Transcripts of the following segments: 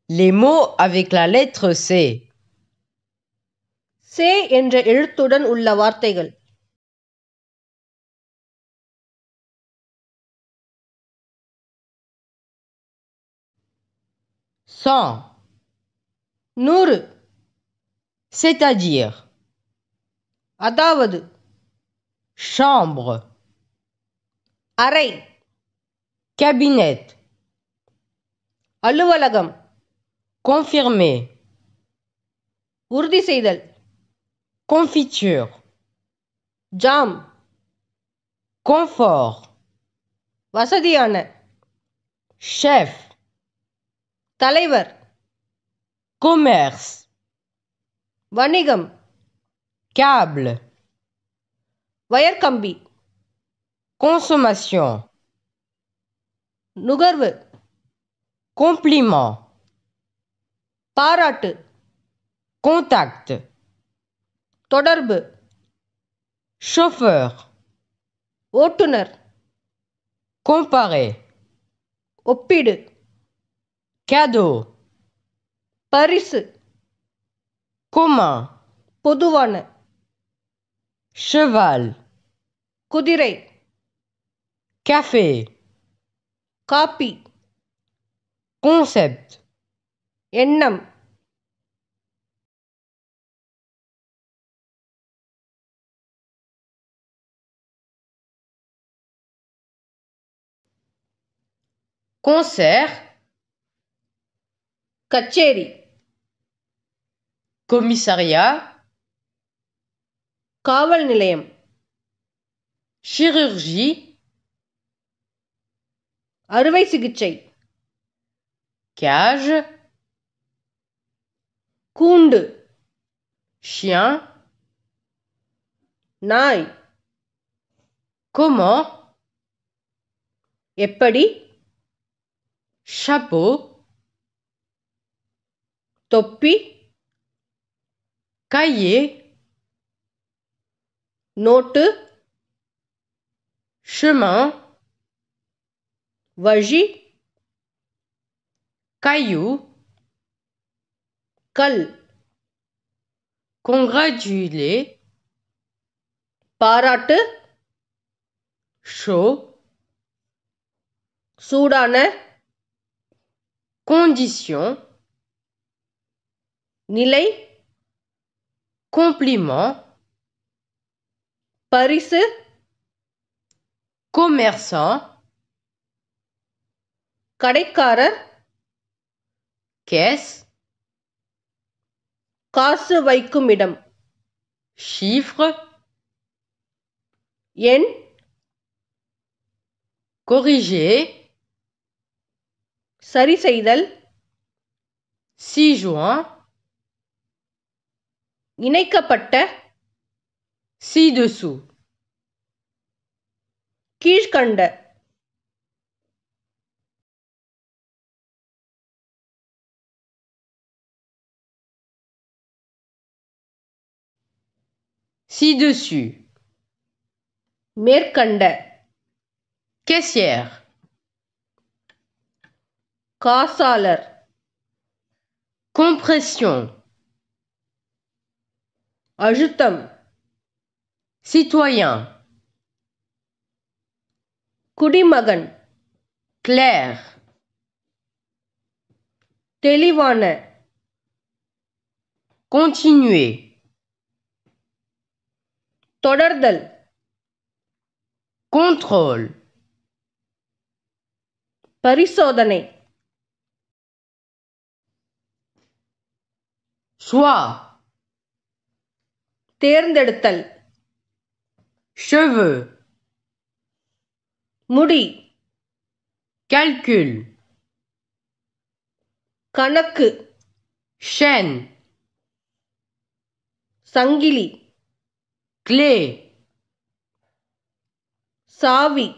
Les mots avec la lettre C. சே என்ற எழுத்துடன் உள்ள வார்த்தைகள். Cent. 100 C'est-à-dire. அதாவது. Chambre. அறை. Cabinet. அலுவலகம். Confirmer. உறுதி செய்தல். Confiture. ஜாம். Confort. வசதியான. Chef. தலைவர். Commerce. வணிகம். Câble. வயர்கம்பி. Consommation. நுகர்வு. Compliment. பாராட்டு. Contact. தொடர்பு. Chauffeur. ஓட்டுநர். Comparer. ஒப்பீடு. Cadeau. பரிசு. Commun. பொதுவான. Cheval. குதிரை. Café. காப்பி. Concept. எண்ணம். Concert. கச்சேரி. Commissariat. காவல் நிலையம். Chirurgie. அறுவை சிகிச்சை. Cage. கூண்டு. Chien. நாய். Comment. எப்படி. Chapeau. தொப்பி. Cahier. நோட்டு. Chemin. வழி. Caillou. கல். Congratuler. பாராட்டு. Chaud. சூடான. Condition. நிலை. Compliment. பரிசு. Commerçant. கடைக்காரர். Caisse. காசு வைக்கும் இடம். Chiffre. எண். Corriger. சரி செய்தல். 6 juin. இணைக்கப்பட்ட. Ci-dessous. கீழ்க்கண்ட. Ci-dessus. மேற்கண்ட. Caissière. காசாளர். Compression. அழுத்தம். Citoyen. குடிமகன். Clair. தெளிவான. Continuer. தொடர்தல். Contrôle. பரிசோதனை. Choix. தேர்ந்தெடுத்தல். Cheveux. முடி. Calcul. கணக்கு. Chaîne. சங்கிலி. Clé. சாவி.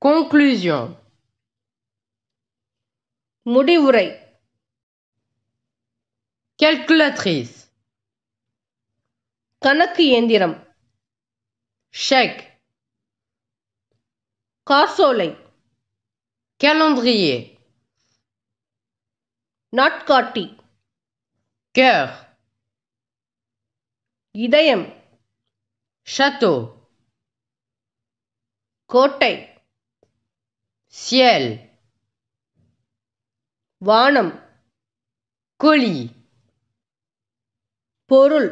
Conclusion. முடிவுரை. Calculatrice. கணக்கு இயந்திரம். Chèque. காசோலை. Calendrier. நாட்காட்டி. Cœur. இதயம். Château. கோட்டை. Ciel. வானம். Colis. பொருள்.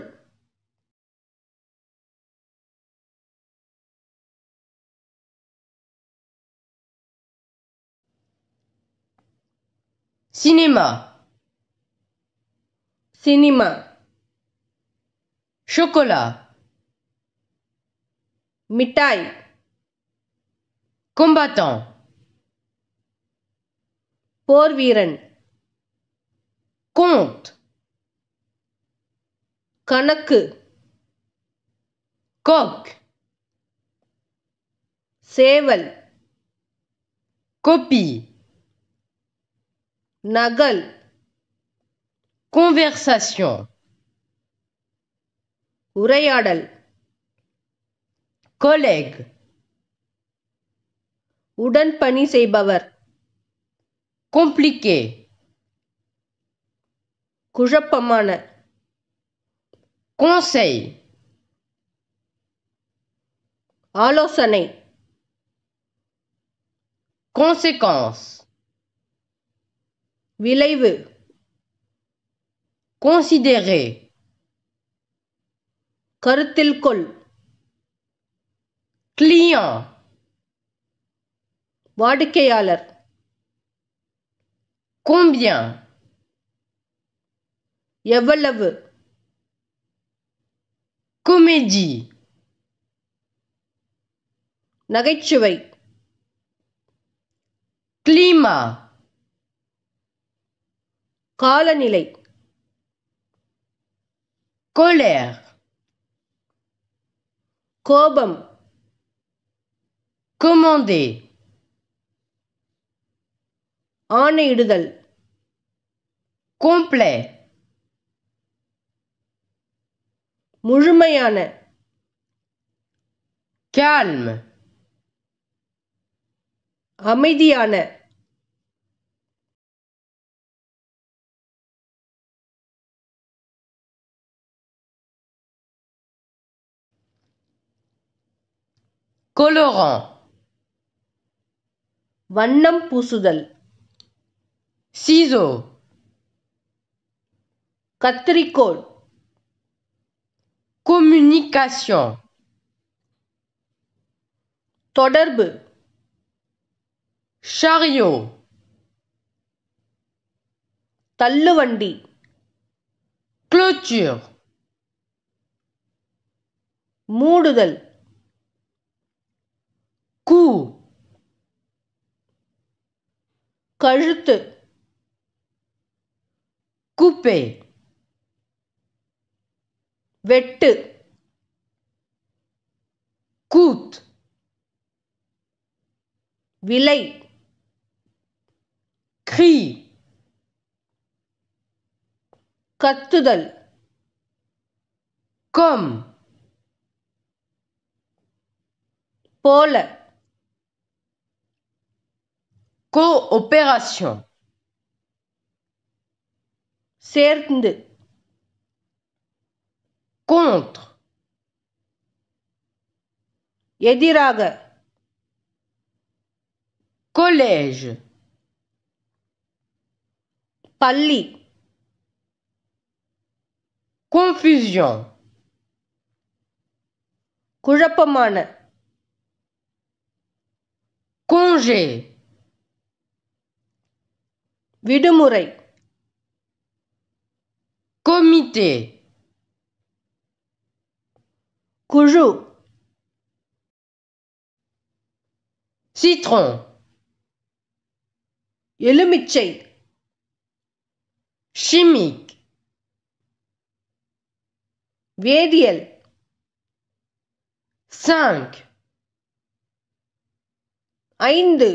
Cinéma. சினிமா. Chocolat. மிட்டாய். Combattant. போர் வீரன். Compte. கணக்கு. Coq. சேவல். Copie. நகல். Conversation. உரையாடல். Collègue. உடன் பணி செய்பவர். Compliqué. குழப்பமான. Conseil. ஆலோசனை. Conséquence. விளைவு. Considérer. கருத்தில் கொள். Client. வாடிக்கையாளர். Combien. எவ்வளவு. Comédie. நகைச்சுவை. Climat. காலநிலை. Colère. கோபம். Commander. ஆணையிடுதல். Complet. முழுமையான. Calme. அமைதியான. Colorant. வண்ணம் பூசுதல். Ciseaux. கத்தரிக்கோல். Communication. தொடர்பு. Chariot. தள்ளுவண்டி. Clôture. மூடுதல். Cou. கழுத்து. Couper. வெட்டு. Coûte. விலை. Cri. கத்துதல். Comme. போல. Coopération. சேர்ந்து. Contre. எதிராக. Collège. பள்ளி. Confusion. குழப்பமான. Congé. விடுமுறை. Comité. குழு. Citron. எலுமிச்சை. Chimique. வேதியியல். 5. 5.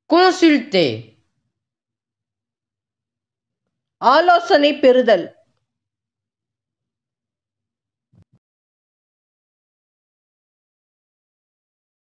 Consulter. ஆலோசனை பெறுதல்.